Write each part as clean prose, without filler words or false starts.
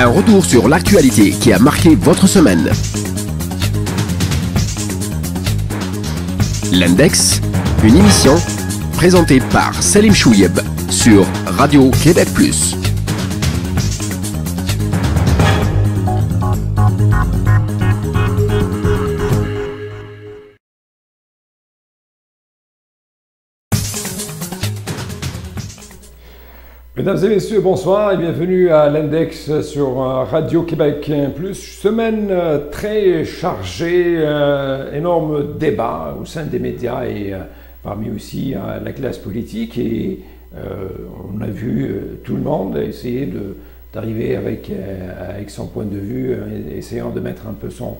Un retour sur l'actualité qui a marqué votre semaine. L'Index, une émission présentée par Salim Chouieb sur Radio Québec Plus. Mesdames et messieurs, bonsoir et bienvenue à l'Index sur Radio Québec Plus. Semaine très chargée, énorme débat au sein des médias et parmi aussi la classe politique. Et on a vu tout le monde essayer d'arriver avec son point de vue, essayant de mettre un peu son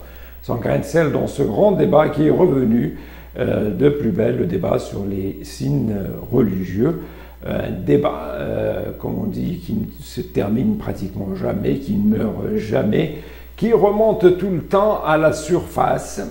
grain de sel dans ce grand débat qui est revenu de plus belle, le débat sur les signes religieux. Un débat, comme on dit, qui ne se termine pratiquement jamais, qui ne meurt jamais, qui remonte tout le temps à la surface.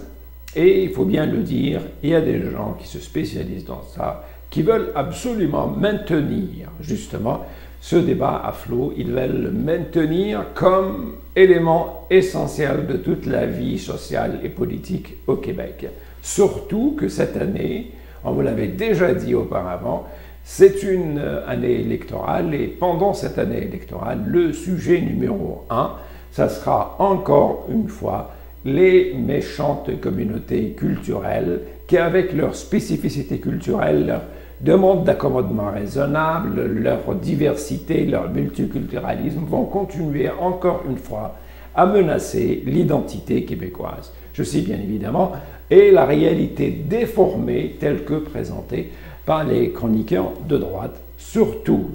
Et il faut bien le dire, il y a des gens qui se spécialisent dans ça, qui veulent absolument maintenir justement ce débat à flot. Ils veulent le maintenir comme élément essentiel de toute la vie sociale et politique au Québec. Surtout que cette année, on vous l'avait déjà dit auparavant, c'est une année électorale et pendant cette année électorale, le sujet numéro 1, ça sera encore une fois les méchantes communautés culturelles qui, avec leur spécificité culturelle, leur demande d'accommodement raisonnable, leur diversité, leur multiculturalisme, vont continuer encore une fois à menacer l'identité québécoise. Je sais bien évidemment, et la réalité déformée telle que présentée par les chroniqueurs de droite, surtout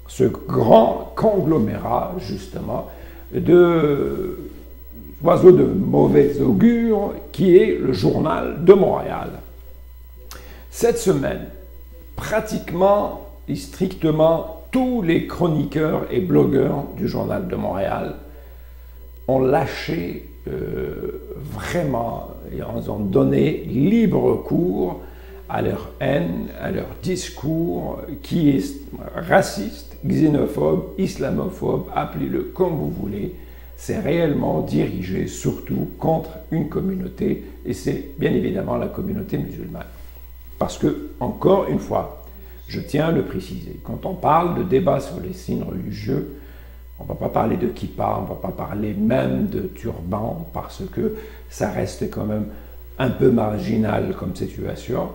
ce grand conglomérat, justement, d'oiseaux de mauvais augure qui est le Journal de Montréal. Cette semaine, pratiquement et strictement tous les chroniqueurs et blogueurs du Journal de Montréal ont lâché vraiment, et ont donné libre cours à leur haine, à leur discours qui est raciste, xénophobe, islamophobe, appelez-le comme vous voulez. C'est réellement dirigé surtout contre une communauté et c'est bien évidemment la communauté musulmane. Parce que, encore une fois, je tiens à le préciser, quand on parle de débat sur les signes religieux, on ne va pas parler de kippa, on ne va pas parler même de turban parce que ça reste quand même un peu marginal comme situation.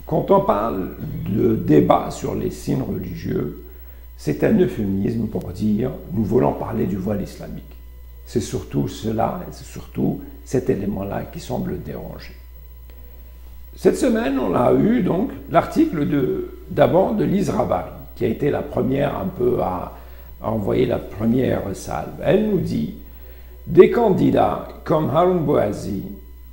Quand on parle de débat sur les signes religieux, c'est un euphémisme pour dire « nous voulons parler du voile islamique ». C'est surtout cela, c'est surtout cet élément-là qui semble déranger. Cette semaine, on a eu donc l'article d'abord de Lise Ravary, qui a été la première un peu à envoyer la première salve. Elle nous dit « des candidats comme Haroun Bouazi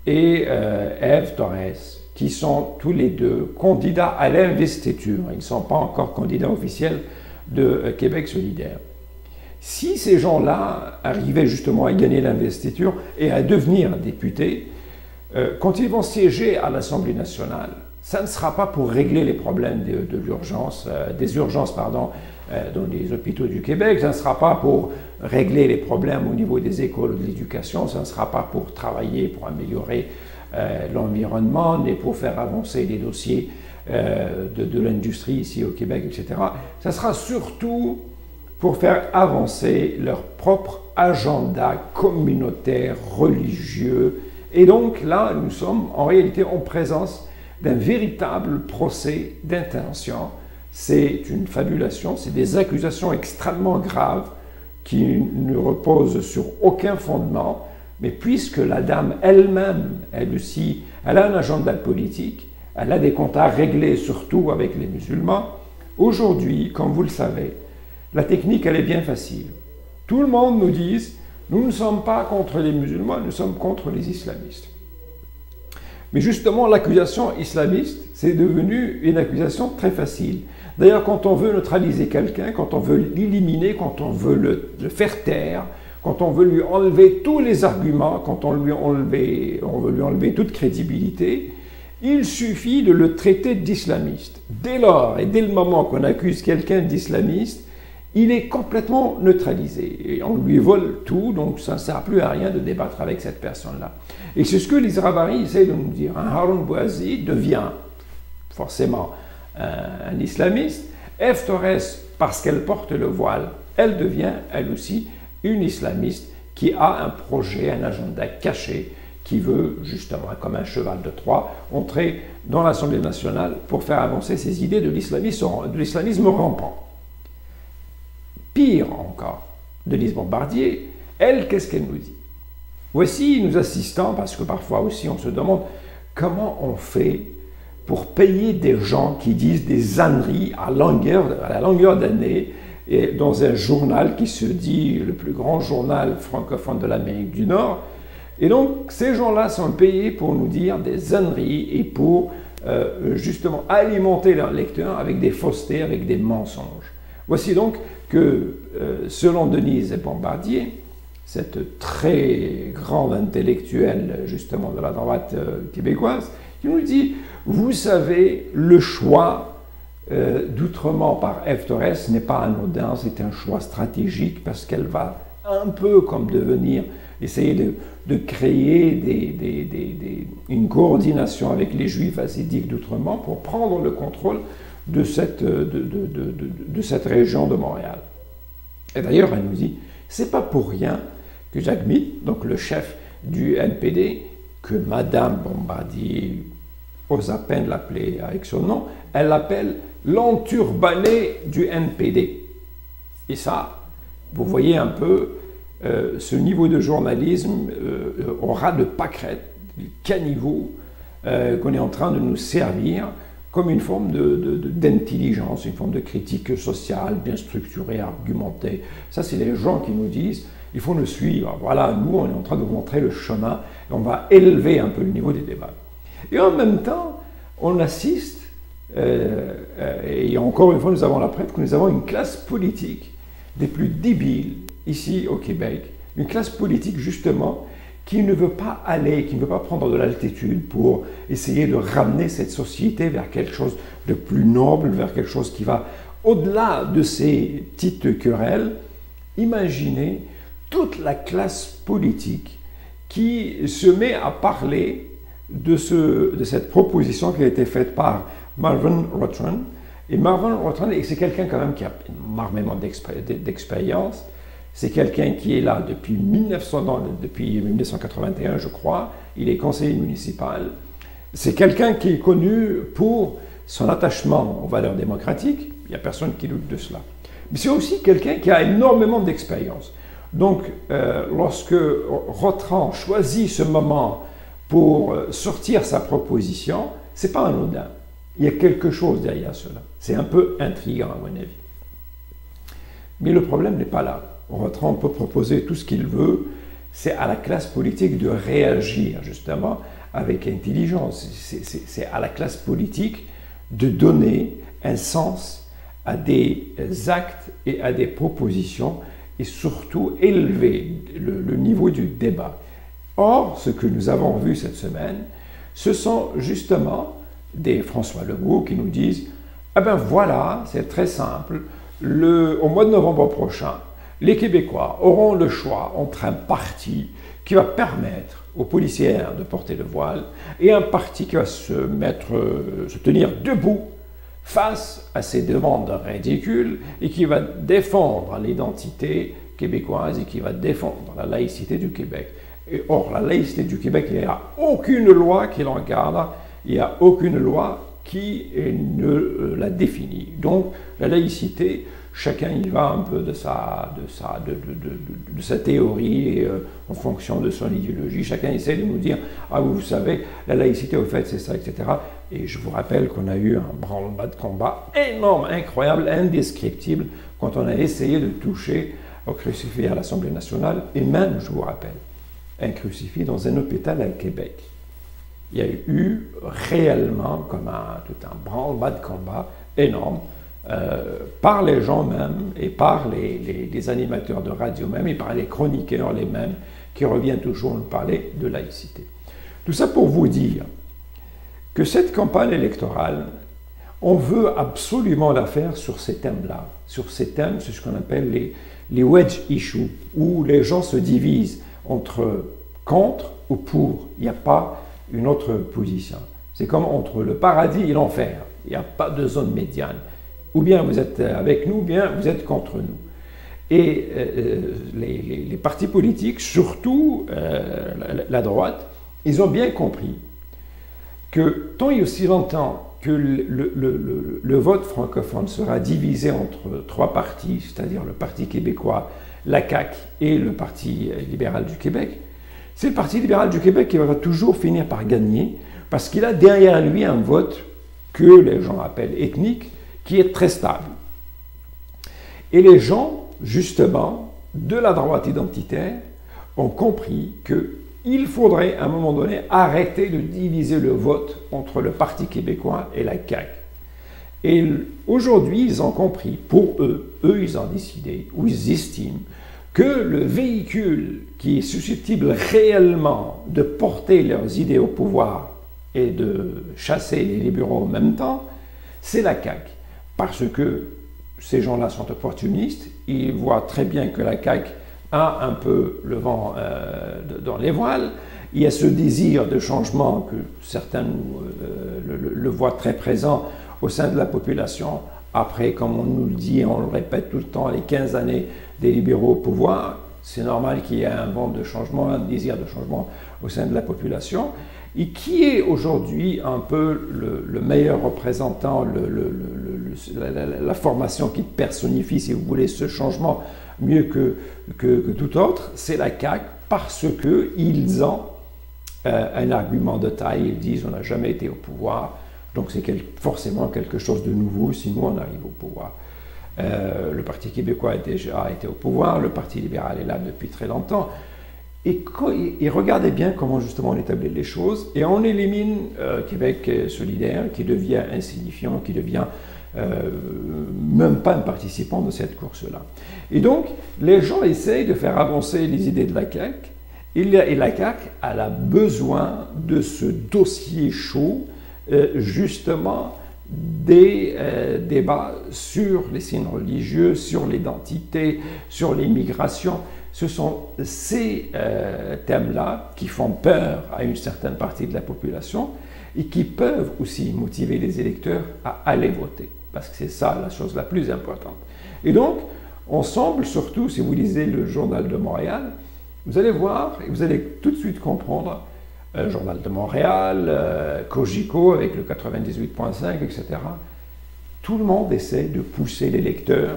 et Ève Torres, qui sont tous les deux candidats à l'investiture. Ils ne sont pas encore candidats officiels de Québec solidaire. Si ces gens-là arrivaient justement à gagner l'investiture et à devenir députés, quand ils vont siéger à l'Assemblée nationale, ça ne sera pas pour régler les problèmes des urgences dans les hôpitaux du Québec, ça ne sera pas pour régler les problèmes au niveau des écoles ou de l'éducation, ça ne sera pas pour travailler, pour améliorer l'environnement, ni pour faire avancer les dossiers de l'industrie ici au Québec, etc. Ça sera surtout pour faire avancer leur propre agenda communautaire, religieux. Et donc là, nous sommes en réalité en présence d'un véritable procès d'intention. C'est une fabulation, c'est des accusations extrêmement graves qui ne reposent sur aucun fondement. Mais puisque la dame elle-même, elle aussi, elle a un agenda politique, elle a des comptes à régler surtout avec les musulmans, aujourd'hui, comme vous le savez, la technique, elle est bien facile. Tout le monde nous dit, nous ne sommes pas contre les musulmans, nous sommes contre les islamistes. Mais justement, l'accusation islamiste, c'est devenu une accusation très facile. D'ailleurs, quand on veut neutraliser quelqu'un, quand on veut l'éliminer, quand on veut le faire taire, quand on veut lui enlever tous les arguments, quand on veut lui enlever toute crédibilité, il suffit de le traiter d'islamiste. Dès lors et dès le moment qu'on accuse quelqu'un d'islamiste, il est complètement neutralisé. Et on lui vole tout, donc ça ne sert plus à rien de débattre avec cette personne-là. Et c'est ce que les Rabari essayent de nous dire. Haroun Bouazizi devient forcément un islamiste. F. Torres, parce qu'elle porte le voile, elle devient, elle aussi, une islamiste qui a un projet, un agenda caché, qui veut, justement, comme un cheval de Troie, entrer dans l'Assemblée nationale pour faire avancer ses idées de l'islamisme rampant. Pire encore, Denise Bombardier, elle, qu'est-ce qu'elle nous dit? Voici, nous assistons, parce que parfois aussi on se demande comment on fait pour payer des gens qui disent des âneries à la longueur d'année, et dans un journal qui se dit le plus grand journal francophone de l'Amérique du Nord. Et donc, ces gens-là sont payés pour nous dire des âneries et pour justement alimenter leurs lecteurs avec des faussetés, avec des mensonges. Voici donc que, selon Denise Bombardier, cette très grande intellectuelle justement de la droite québécoise, qui nous dit, vous savez, le choix d'outrement par F. Torres n'est pas anodin, c'est un choix stratégique parce qu'elle va un peu comme devenir, essayer de créer une coordination avec les Juifs hassidiques d'outrement pour prendre le contrôle de cette région de Montréal. Et d'ailleurs, elle nous dit, c'est pas pour rien que Jacques Mitt, donc le chef du NPD, que Madame Bombardier ose à peine l'appeler avec son nom, elle l'appelle l'enturbané du NPD. Et ça, vous voyez un peu ce niveau de journalisme au ras de pâquerette, du caniveau qu'on est en train de nous servir comme une forme d'intelligence, une forme de critique sociale, bien structurée, argumentée. Ça, c'est les gens qui nous disent, il faut nous suivre. Voilà, nous, on est en train de vous montrer le chemin, et on va élever un peu le niveau des débats. Et en même temps, on assiste, et encore une fois, nous avons la preuve que nous avons une classe politique des plus débiles ici au Québec, une classe politique justement qui ne veut pas aller, qui ne veut pas prendre de l'altitude pour essayer de ramener cette société vers quelque chose de plus noble, vers quelque chose qui va au-delà de ces petites querelles. Imaginez toute la classe politique qui se met à parler de cette proposition qui a été faite par Marvin Rutran. Et Marvin Rutran, c'est quelqu'un quand même qui a énormément d'expérience. C'est quelqu'un qui est là depuis 1981, je crois. Il est conseiller municipal. C'est quelqu'un qui est connu pour son attachement aux valeurs démocratiques. Il n'y a personne qui doute de cela. Mais c'est aussi quelqu'un qui a énormément d'expérience. Donc, lorsque Rutran choisit ce moment pour sortir sa proposition, ce n'est pas anodin. Il y a quelque chose derrière cela. C'est un peu intriguant, à mon avis. Mais le problème n'est pas là. Rutran peut proposer tout ce qu'il veut. C'est à la classe politique de réagir, justement, avec intelligence. C'est à la classe politique de donner un sens à des actes et à des propositions et surtout élever le niveau du débat. Or, ce que nous avons vu cette semaine, ce sont justement des François Legault qui nous disent « Eh bien voilà, c'est très simple, au mois de novembre prochain, les Québécois auront le choix entre un parti qui va permettre aux policières de porter le voile et un parti qui va se tenir debout face à ces demandes ridicules et qui va défendre l'identité québécoise et qui va défendre la laïcité du Québec. Et or, la laïcité du Québec, il n'y a aucune loi qui l'encadre, il n'y a aucune loi qui ne la définit. Donc, la laïcité, chacun y va un peu de sa théorie en fonction de son idéologie. Chacun essaie de nous dire « Ah, vous savez, la laïcité, au fait, c'est ça, etc. » Et je vous rappelle qu'on a eu un branle-bas de combat énorme, incroyable, indescriptible, quand on a essayé de toucher au crucifix à l'Assemblée nationale, et même, je vous rappelle, un crucifix dans un hôpital à Québec. Il y a eu réellement comme tout un branle-bas de combat énorme par les gens même et par les animateurs de radio même et par les chroniqueurs les mêmes qui reviennent toujours nous parler de laïcité. Tout ça pour vous dire que cette campagne électorale, On veut absolument la faire sur ces thèmes-là. Sur ces thèmes, c'est ce qu'on appelle les wedge issues, où les gens se divisent entre contre ou pour. Il n'y a pas une autre position. C'est comme entre le paradis et l'enfer. Il n'y a pas de zone médiane. Ou bien vous êtes avec nous, ou bien vous êtes contre nous. Et les partis politiques, surtout la droite, ils ont bien compris que tant et aussi longtemps que le vote francophone sera divisé entre trois partis, c'est-à-dire le Parti québécois, la CAQ et le Parti libéral du Québec, c'est le Parti libéral du Québec qui va toujours finir par gagner parce qu'il a derrière lui un vote que les gens appellent ethnique, qui est très stable. Et les gens, justement, de la droite identitaire, ont compris qu'il faudrait, à un moment donné, arrêter de diviser le vote entre le Parti québécois et la CAQ. Et aujourd'hui, ils ont compris, pour eux, ils ont décidé, ou ils estiment, que le véhicule qui est susceptible réellement de porter leurs idées au pouvoir et de chasser les libéraux en même temps, c'est la CAQ. Parce que ces gens-là sont opportunistes, ils voient très bien que la CAQ a un peu le vent dans les voiles, il y a ce désir de changement que certains le voient très présent au sein de la population. Après, comme on nous le dit, on le répète tout le temps, les 15 années des libéraux au pouvoir, c'est normal qu'il y ait un vent de changement, un désir de changement au sein de la population. Et qui est aujourd'hui un peu le meilleur représentant, la formation qui personnifie, si vous voulez, ce changement mieux que tout autre, c'est la CAQ, parce qu'ils ont un argument de taille. Ils disent on n'a jamais été au pouvoir, donc c'est forcément quelque chose de nouveau si nous on arrive au pouvoir. Le Parti québécois a déjà été au pouvoir, le Parti libéral est là depuis très longtemps. Et regardez bien comment justement on établit les choses, et on élimine Québec solidaire, qui devient insignifiant, qui devient même pas un participant de cette course-là. Et donc, les gens essayent de faire avancer les idées de la CAQ, et la CAQ a besoin de ce dossier chaud, justement, des débats sur les signes religieux, sur l'identité, sur l'immigration. Ce sont ces thèmes-là qui font peur à une certaine partie de la population et qui peuvent aussi motiver les électeurs à aller voter, parce que c'est ça la chose la plus importante. Et donc, on semble surtout, si vous lisez le Journal de Montréal, vous allez voir et vous allez tout de suite comprendre, Journal de Montréal, Cogeco avec le 98.5, etc. Tout le monde essaie de pousser l'électeur,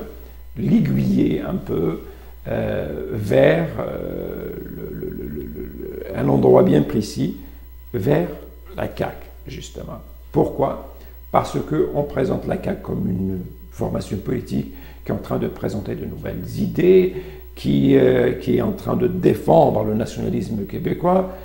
l'aiguiller un peu, vers un endroit bien précis, vers la CAQ, justement. Pourquoi? Parce qu'on présente la CAQ comme une formation politique qui est en train de présenter de nouvelles idées, qui est en train de défendre le nationalisme québécois,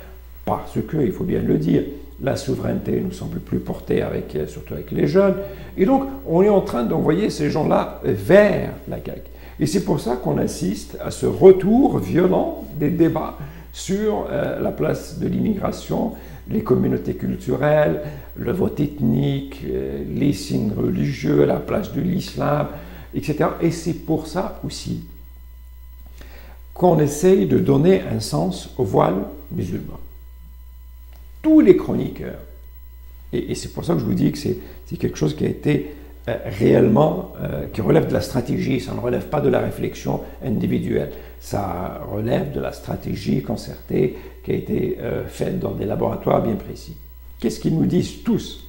parce que, il faut bien le dire, la souveraineté ne semble plus portée surtout avec les jeunes. Et donc, on est en train d'envoyer ces gens-là vers la CAQ. Et c'est pour ça qu'on assiste à ce retour violent des débats sur la place de l'immigration, les communautés culturelles, le vote ethnique, les signes religieux, la place de l'islam, etc. Et c'est pour ça aussi qu'on essaye de donner un sens au voile musulman. Tous les chroniqueurs, et c'est pour ça que je vous dis que c'est quelque chose qui a été réellement, qui relève de la stratégie, ça ne relève pas de la réflexion individuelle, ça relève de la stratégie concertée qui a été faite dans des laboratoires bien précis. Qu'est-ce qu'ils nous disent tous?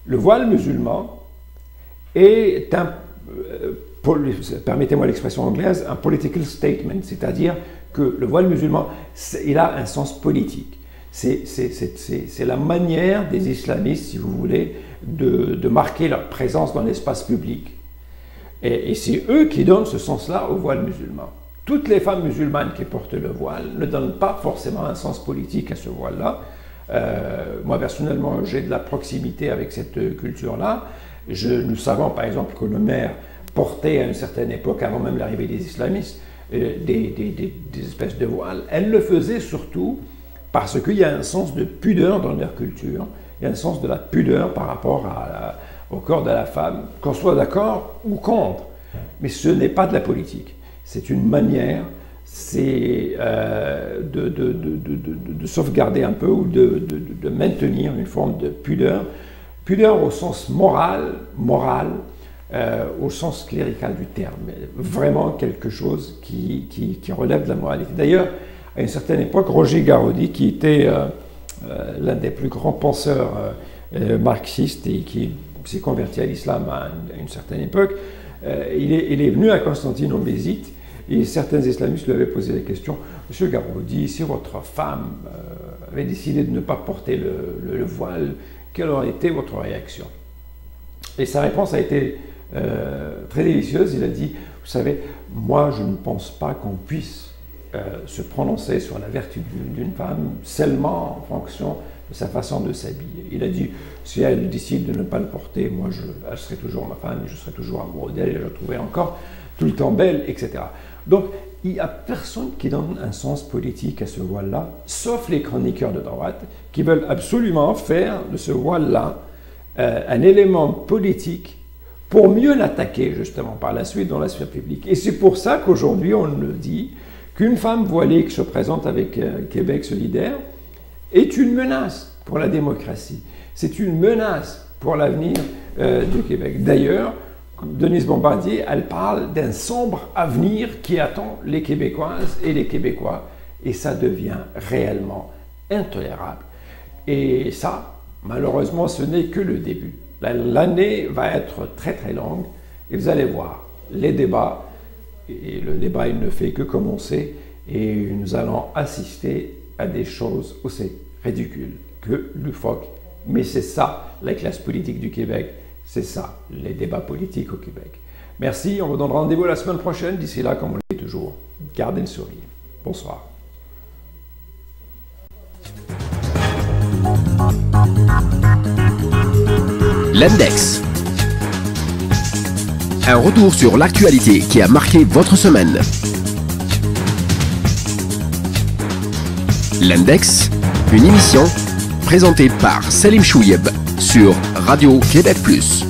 Le voile musulman est un, permettez-moi l'expression anglaise, un political statement, c'est-à-dire que le voile musulman, il a un sens politique. C'est la manière des islamistes, si vous voulez, de marquer leur présence dans l'espace public. Et c'est eux qui donnent ce sens-là au voile musulman. Toutes les femmes musulmanes qui portent le voile ne donnent pas forcément un sens politique à ce voile-là. Moi, personnellement, j'ai de la proximité avec cette culture-là. Nous savons, par exemple, que nos mères portaient à une certaine époque, avant même l'arrivée des islamistes, des espèces de voiles. Elles le faisaient surtout parce qu'il y a un sens de pudeur dans leur culture, il y a un sens de la pudeur par rapport au corps de la femme, qu'on soit d'accord ou contre. Mais ce n'est pas de la politique. C'est une manière, c'est de sauvegarder un peu ou de maintenir une forme de pudeur. Pudeur au sens moral, au sens clérical du terme. Vraiment quelque chose qui relève de la moralité. D'ailleurs, à une certaine époque, Roger Garaudy, qui était l'un des plus grands penseurs marxistes et qui s'est converti à l'islam à une certaine époque, il est venu à Constantinople Bézite et certains islamistes lui avaient posé la question: Monsieur Garaudy, si votre femme avait décidé de ne pas porter le voile, quelle aurait été votre réaction? Et sa réponse a été très délicieuse. Il a dit: vous savez, moi je ne pense pas qu'on puisse se prononcer sur la vertu d'une femme seulement en fonction de sa façon de s'habiller. Il a dit: si elle décide de ne pas le porter, moi elle serait toujours ma femme, je serais toujours amoureux d'elle, et je la trouverais encore tout le temps belle, etc. Donc il n'y a personne qui donne un sens politique à ce voile-là, sauf les chroniqueurs de droite qui veulent absolument faire de ce voile-là un élément politique pour mieux l'attaquer justement par la suite dans la sphère publique. Et c'est pour ça qu'aujourd'hui on le dit, qu'une femme voilée qui se présente avec Québec solidaire est une menace pour la démocratie. C'est une menace pour l'avenir du Québec. D'ailleurs, Denise Bombardier, elle parle d'un sombre avenir qui attend les Québécoises et les Québécois, et ça devient réellement intolérable. Et ça, malheureusement, ce n'est que le début. L'année va être très très longue, et vous allez voir, les débats, et le débat il ne fait que commencer, et nous allons assister à des choses aussi ridicules que l'UFOC. Mais c'est ça, la classe politique du Québec, c'est ça, les débats politiques au Québec. Merci, on vous donne rendez-vous la semaine prochaine. D'ici là, comme on le dit toujours, gardez le sourire. Bonsoir. L'Index. Un retour sur l'actualité qui a marqué votre semaine. L'Index, une émission présentée par Salim Chouyeb sur Radio Québec Plus.